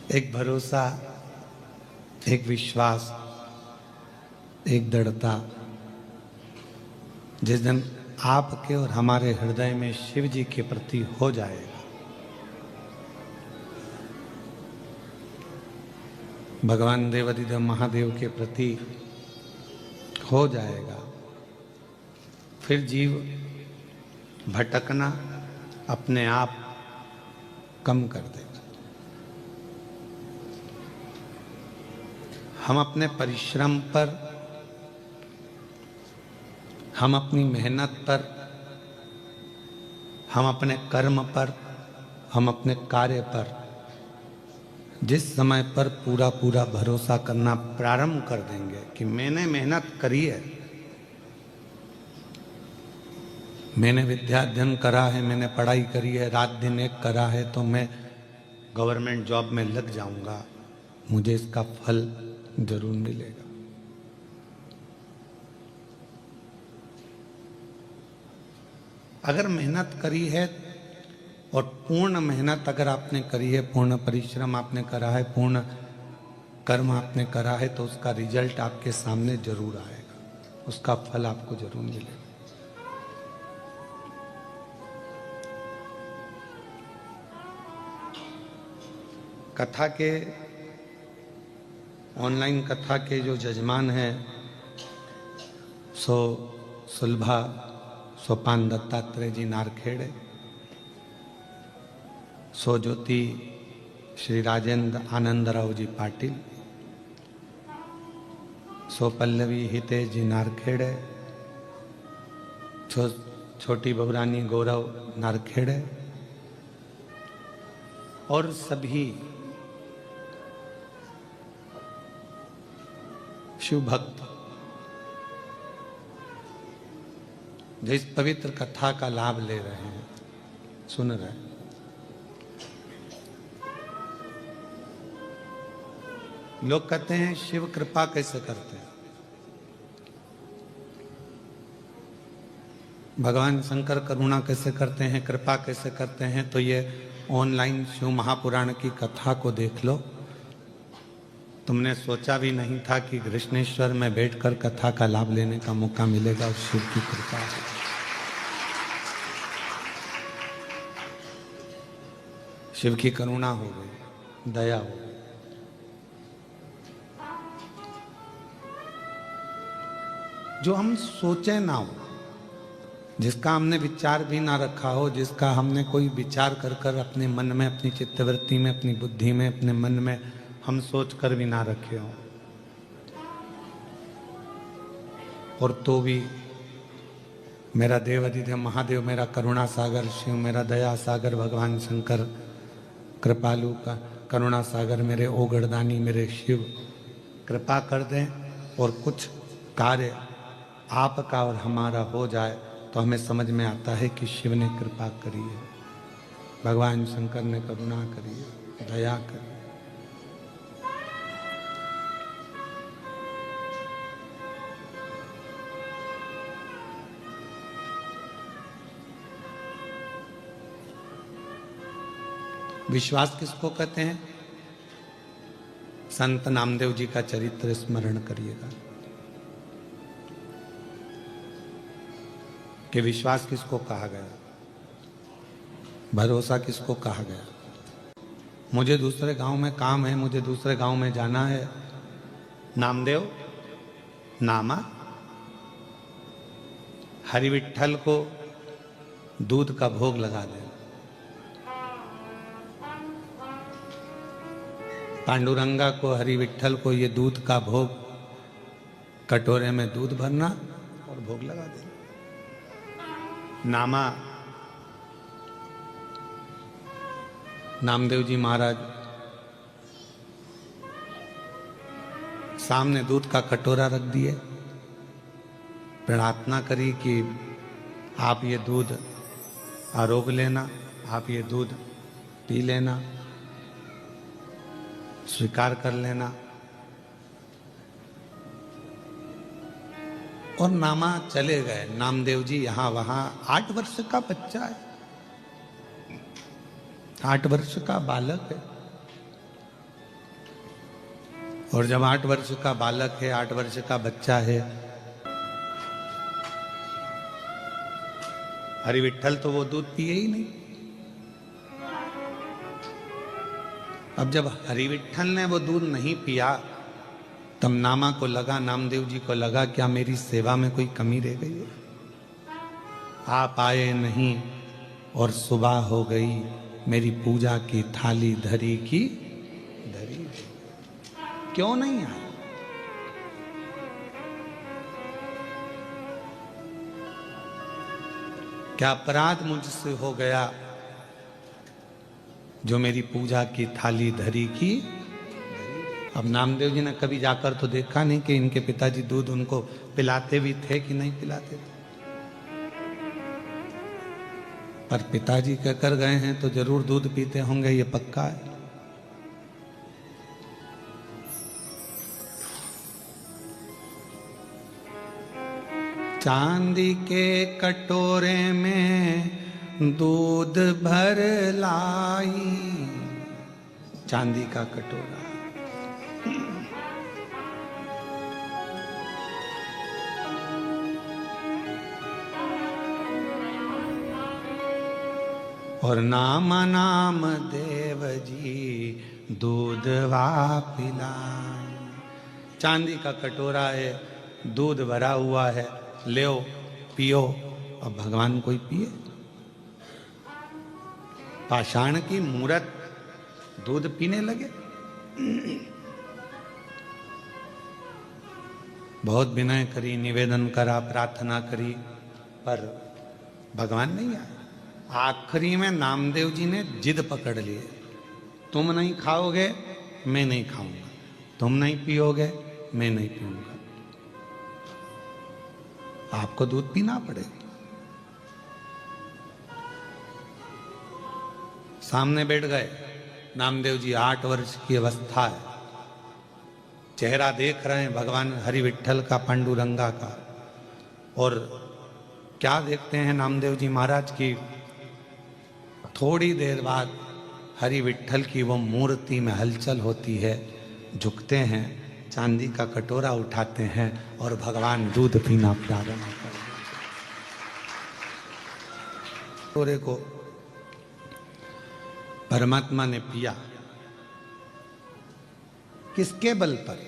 एक भरोसा, एक विश्वास, एक दृढ़ता। जिस दिन आपके और हमारे हृदय में शिव जी के प्रति हो जाएगा, भगवान देवाधिदेव महादेव के प्रति हो जाएगा, फिर जीव भटकना अपने आप कम कर देगा। हम अपने परिश्रम पर, हम अपनी मेहनत पर, हम अपने कर्म पर, हम अपने कार्य पर जिस समय पर पूरा पूरा भरोसा करना प्रारंभ कर देंगे कि मैंने मेहनत करी है, मैंने विद्या अध्ययन करा है, मैंने पढ़ाई करी है, रात दिन एक करा है, तो मैं गवर्नमेंट जॉब में लग जाऊंगा, मुझे इसका फल जरूर मिलेगा। अगर मेहनत करी है और पूर्ण मेहनत अगर आपने करी है, पूर्ण परिश्रम आपने करा है, पूर्ण कर्म आपने करा है, तो उसका रिजल्ट आपके सामने जरूर आएगा, उसका फल आपको जरूर मिलेगा। कथा के, ऑनलाइन कथा के जो जजमान हैं सो सुलभा सोपान दत्तात्रेय जी नारखेड़े, सो ज्योति श्री राजेंद्र आनंदराव जी पाटिल, सो पल्लवी हितेश जी नारखेड़े, छोटी बहुरानी गौरव नारखेड़े और सभी शिव भक्त जो इस पवित्र कथा का लाभ ले रहे हैं, सुन रहे हैं। लोग कहते हैं शिव कृपा कैसे करते हैं, भगवान शंकर करुणा कैसे करते हैं, कृपा कैसे करते हैं। तो ये ऑनलाइन शिव महापुराण की कथा को देख लो। तुमने सोचा भी नहीं था कि कृष्णेश्वर में बैठकर कथा का लाभ लेने का मौका मिलेगा, और शिव की कृपा है। शिव की करुणा हो गई, दया हो गई। जो हम सोचे ना हो, जिसका हमने विचार भी ना रखा हो, जिसका हमने कोई विचार कर कर अपने मन में, अपनी चित्तवृत्ति में, अपनी बुद्धि में, अपने मन में हम सोच कर भी ना रखे हो, और तो भी मेरा देवाधिदेव महादेव, मेरा करुणा सागर शिव, मेरा दया सागर भगवान शंकर, कृपालु का करुणा सागर मेरे ओगड़दानी मेरे शिव कृपा कर दें और कुछ कार्य आपका और हमारा हो जाए, तो हमें समझ में आता है कि शिव ने कृपा करी है, भगवान शंकर ने करुणा करी है, दया करी। विश्वास किसको कहते हैं? संत नामदेव जी का चरित्र स्मरण करिएगा कि विश्वास किसको कहा गया, भरोसा किसको कहा गया। मुझे दूसरे गांव में काम है, मुझे दूसरे गांव में जाना है, नामदेव नामा हरि विठ्ठल को दूध का भोग लगा दे, पांडुरंगा को, हरि विठ्ठल को ये दूध का भोग, कटोरे में दूध भरना और भोग लगा देना। नामा नामदेव जी महाराज सामने दूध का कटोरा रख दिए, प्रार्थना करी कि आप ये दूध आरोग लेना, आप ये दूध पी लेना, स्वीकार कर लेना। और नामा चले गए। नामदेव जी यहां वहां, 8 वर्ष का बच्चा है, 8 वर्ष का बालक है, और जब 8 वर्ष का बालक है, 8 वर्ष का बच्चा है, हरि विट्ठल तो वो दूध पिए ही नहीं। अब जब हरि विट्ठल ने वो दूध नहीं पिया, तब नामा को लगा, नामदेव जी को लगा क्या मेरी सेवा में कोई कमी रह गई है। आप आए नहीं और सुबह हो गई, मेरी पूजा की थाली धरी की धरी। क्यों नहीं आए? क्या अपराध मुझसे हो गया जो मेरी पूजा की थाली धरी की? अब नामदेव जी ने कभी जाकर तो देखा नहीं कि इनके पिताजी दूध उनको पिलाते भी थे कि नहीं पिलाते थे, पर पिताजी कहकर गए हैं तो जरूर दूध पीते होंगे, ये पक्का है। चांदी के कटोरे में दूध भर लाई, चांदी का कटोरा, और नाम नाम देव जी दूध वा पिलाई। चांदी का कटोरा है, दूध भरा हुआ है, ले पियो। अब भगवान कोई पिए? पाषाण की मूरत दूध पीने लगे। बहुत विनय करी, निवेदन करा, प्रार्थना करी, पर भगवान नहीं आए। आखिरी में नामदेव जी ने जिद पकड़ लिए, तुम नहीं खाओगे मैं नहीं खाऊंगा, तुम नहीं पियोगे मैं नहीं पीऊंगा, आपको दूध पीना पड़ेगा। सामने बैठ गए नामदेव जी, 8 वर्ष की अवस्था है, चेहरा देख रहे हैं भगवान हरि विट्ठल का, पांडुरंगा का। और क्या देखते हैं नामदेव जी महाराज की, थोड़ी देर बाद हरि विट्ठल की वो मूर्ति में हलचल होती है, झुकते हैं, चांदी का कटोरा उठाते हैं और भगवान दूध पीना प्रारंभ करते हैं। कटोरे को परमात्मा ने पिया, किसके बल पर?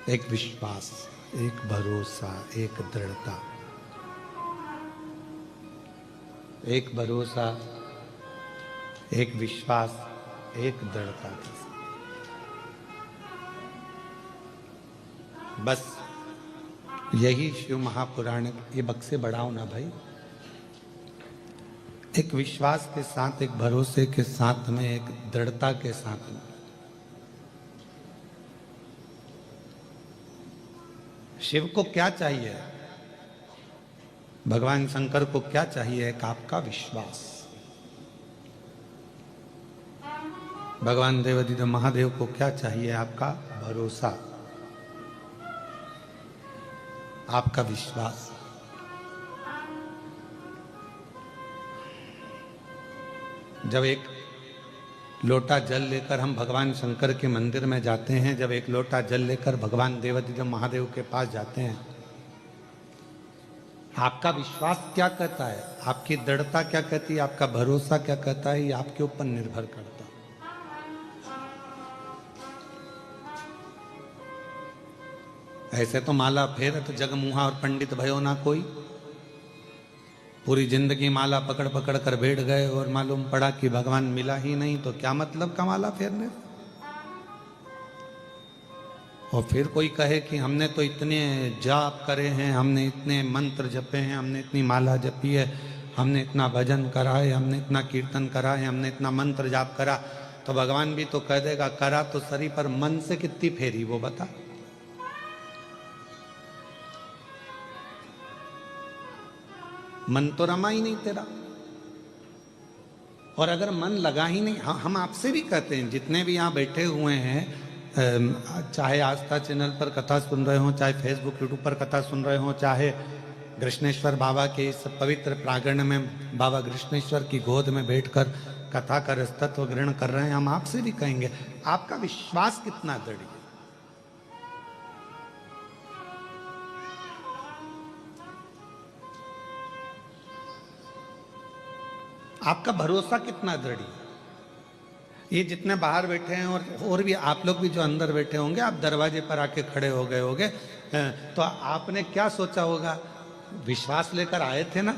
एक विश्वास, एक भरोसा, एक दृढ़ता, एक भरोसा, एक विश्वास, एक दृढ़ता। बस यही शिव महापुराण, ये बक्से बढ़ाओ ना भाई। एक विश्वास के साथ, एक भरोसे के साथ में, एक दृढ़ता के साथ में शिव को क्या चाहिए, भगवान शंकर को क्या चाहिए? एक आपका विश्वास। भगवान देवाधिदेव महादेव को क्या चाहिए? आपका भरोसा, आपका विश्वास। जब एक लोटा जल लेकर हम भगवान शंकर के मंदिर में जाते हैं, जब एक लोटा जल लेकर भगवान देवाधिदेव महादेव के पास जाते हैं, आपका विश्वास क्या कहता है, आपकी दृढ़ता क्या कहती है, आपका भरोसा क्या कहता है, ये आपके ऊपर निर्भर करता है। ऐसे तो माला फेर तो जगमुहा और पंडित भयो ना कोई, पूरी जिंदगी माला पकड़ पकड़ कर बैठ गए और मालूम पड़ा कि भगवान मिला ही नहीं, तो क्या मतलब का माला फेरने? और फिर कोई कहे कि हमने तो इतने जाप करे हैं, हमने इतने मंत्र जपे हैं, हमने इतनी माला जपी है, हमने इतना भजन करा है, हमने इतना कीर्तन करा है, हमने इतना मंत्र जाप करा, तो भगवान भी तो कह देगा करा तो सरी, पर मन से कितनी फेरी वो बता। मन तो रमा ही नहीं तेरा, और अगर मन लगा ही नहीं, हम आपसे भी कहते हैं, जितने भी यहाँ बैठे हुए हैं, चाहे आस्था चैनल पर कथा सुन रहे हो, चाहे फेसबुक यूट्यूब पर कथा सुन रहे हो, चाहे कृष्णेश्वर बाबा के इस पवित्र प्रांगण में बाबा कृष्णेश्वर की गोद में बैठकर कथा का रसतत्व ग्रहण कर रहे हैं, हम आपसे भी कहेंगे आपका विश्वास कितना दृढ़ है, आपका भरोसा कितना दृढ़ है। ये जितने बाहर बैठे हैं और भी आप लोग भी जो अंदर बैठे होंगे, आप दरवाजे पर आके खड़े हो गए होंगे, तो आपने क्या सोचा होगा? विश्वास लेकर आए थे ना,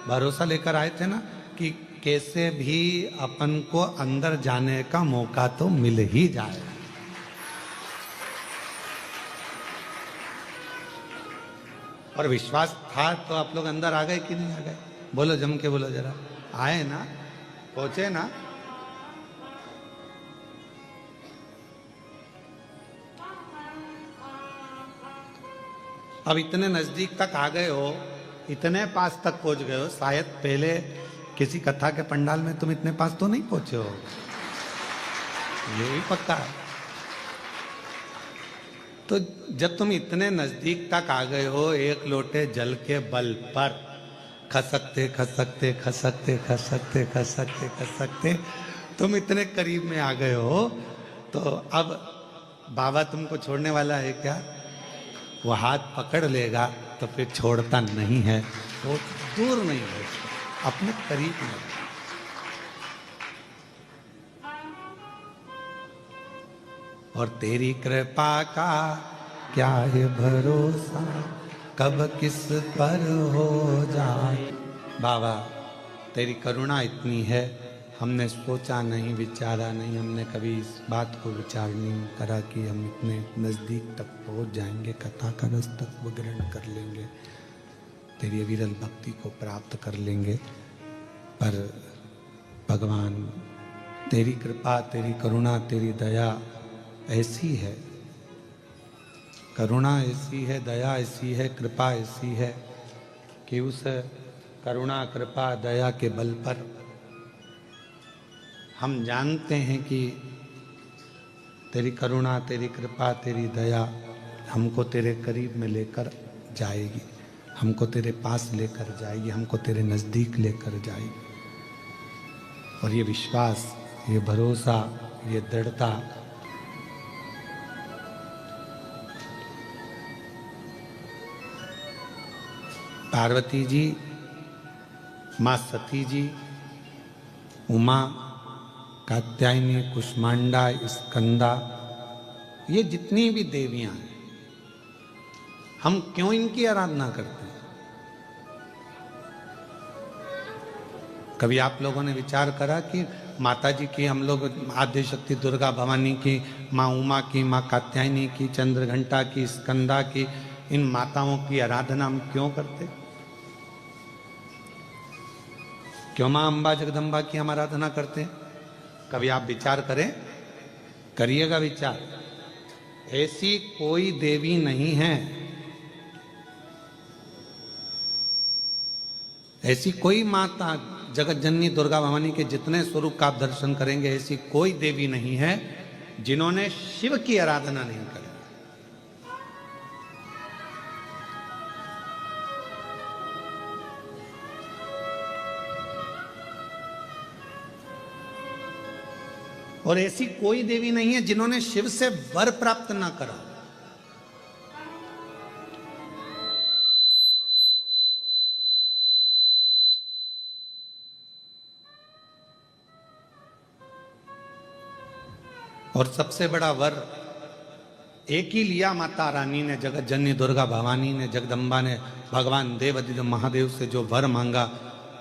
भरोसा लेकर आए थे ना कि कैसे भी अपन को अंदर जाने का मौका तो मिल ही जाए। और विश्वास था तो आप लोग अंदर आ गए कि नहीं आ गए? बोलो, जम के बोलो जरा। आए ना? पहुंचे ना? अब इतने नजदीक तक आ गए हो, इतने पास तक पहुंच गए हो, शायद पहले किसी कथा के पंडाल में तुम इतने पास तो नहीं पहुंचे हो, ये भी पक्का है। तो जब तुम इतने नजदीक तक आ गए हो, एक लोटे जल के बल पर खसकते खसकते खसकते खसकते खसकते खसकते तुम इतने करीब में आ गए हो, तो अब बाबा तुमको छोड़ने वाला है क्या? वो हाथ पकड़ लेगा तो फिर छोड़ता नहीं है, वो दूर नहीं है, अपने करीब में। और तेरी कृपा का क्या है भरोसा, कब किस पर हो जाए। बाबा तेरी करुणा इतनी है, हमने सोचा नहीं, विचारा नहीं, हमने कभी इस बात को विचार नहीं करा कि हम इतने नज़दीक तक पहुंच जाएंगे, कथा का रस तत्व ग्रहण कर लेंगे, तेरी अविरल भक्ति को प्राप्त कर लेंगे। पर भगवान तेरी कृपा, तेरी करुणा, तेरी दया ऐसी है, करुणा ऐसी है, दया ऐसी है, कृपा ऐसी है कि उस करुणा, कृपा, दया के बल पर हम जानते हैं कि तेरी करुणा, तेरी कृपा, तेरी दया हमको तेरे करीब में लेकर जाएगी, हमको तेरे पास लेकर जाएगी, हमको तेरे नज़दीक लेकर जाएगी। और ये विश्वास, ये भरोसा, ये दृढ़ता पार्वती जी, माँ सती जी, उमा, कात्यायनी, कुष्मांडा, स्कंदा, ये जितनी भी देवियां हैं, हम क्यों इनकी आराधना करते हैं? कभी आप लोगों ने विचार करा कि माता जी की, हम लोग आद्य शक्ति दुर्गा भवानी की, माँ उमा की, माँ कात्यायनी की, चंद्रघंटा की, स्कंदा की, इन माताओं की आराधना हम क्यों करते? क्यों माँ अम्बा जगदम्बा की हम आराधना करते हैं? कभी आप विचार करें, करिएगा विचार। ऐसी कोई देवी नहीं है, ऐसी कोई माता, जगत जननी दुर्गा भवानी के जितने स्वरूप का आप दर्शन करेंगे, ऐसी कोई देवी नहीं है जिन्होंने शिव की आराधना नहीं करी। और ऐसी कोई देवी नहीं है जिन्होंने शिव से वर प्राप्त ना करा। और सबसे बड़ा वर एक ही लिया माता रानी ने, जगत जननी दुर्गा भवानी ने, जगदम्बा ने, भगवान देवाधिदेव महादेव से जो वर मांगा,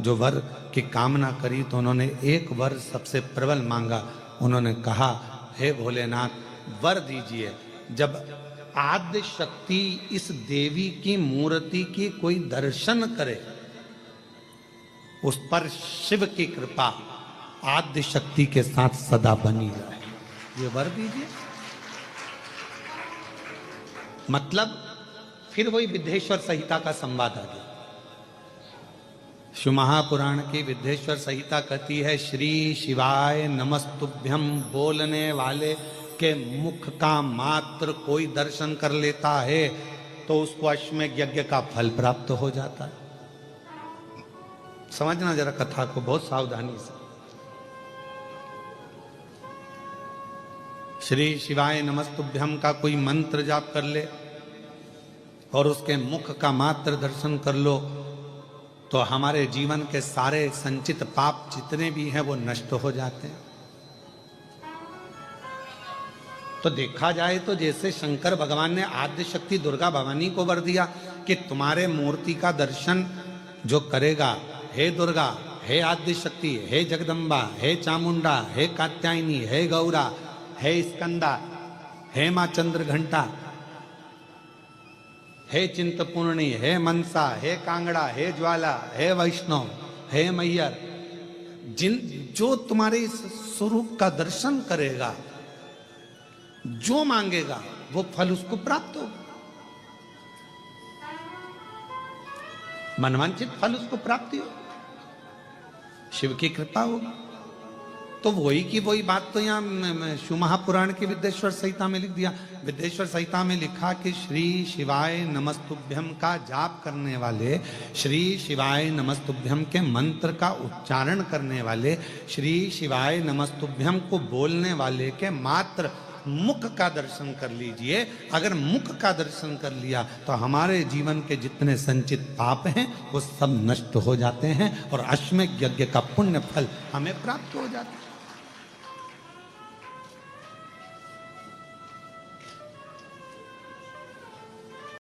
जो वर की कामना करी, तो उन्होंने एक वर सबसे प्रबल मांगा। उन्होंने कहा, हे भोलेनाथ वर दीजिए, जब आद्य शक्ति इस देवी की मूर्ति की कोई दर्शन करे, उस पर शिव की कृपा आद्य शक्ति के साथ सदा बनी रहे, ये वर दीजिए। मतलब फिर वही विद्येश्वर संहिता का संवाद आ गया। शिव महापुराण की विद्येश्वर संहिता कहती है, श्री शिवाय नमस्तुभ्यम बोलने वाले के मुख का मात्र कोई दर्शन कर लेता है तो उसको अश्वमेध यज्ञ का फल प्राप्त हो जाता है। समझना जरा कथा को बहुत सावधानी से। श्री शिवाय नमस्तुभ्यम का कोई मंत्र जाप कर ले और उसके मुख का मात्र दर्शन कर लो तो हमारे जीवन के सारे संचित पाप जितने भी हैं वो नष्ट हो जाते हैं। तो देखा जाए तो जैसे शंकर भगवान ने आद्य शक्ति दुर्गा भवानी को वर दिया कि तुम्हारे मूर्ति का दर्शन जो करेगा, हे दुर्गा, हे आद्य शक्ति, हे जगदम्बा, हे चामुंडा, हे कात्यायनी, हे गौरा, हे स्कंदा, हे मां चंद्र घंटा, हे चिंतपूर्णी, हे मनसा, हे कांगड़ा, हे ज्वाला, हे वैष्णव, हे मैयर, जो तुम्हारे इस स्वरूप का दर्शन करेगा, जो मांगेगा वो फल उसको प्राप्त होगा, मनवांचित फल उसको प्राप्ति हो, शिव की कृपा होगी। तो वही की वही बात तो यहाँ शिव महापुराण की विद्येश्वर संहिता में लिख दिया। विद्येश्वर संहिता में लिखा कि श्री शिवाय नमस्तुभ्यम का जाप करने वाले, श्री शिवाय नमस्तुभ्यम के मंत्र का उच्चारण करने वाले, श्री शिवाय नमस्तुभ्यम को बोलने वाले के मात्र मुख का दर्शन कर लीजिए। अगर मुख का दर्शन कर लिया तो हमारे जीवन के जितने संचित पाप हैं वो सब नष्ट हो जाते हैं और अश्वमेध यज्ञ का पुण्य फल हमें प्राप्त हो जाता है।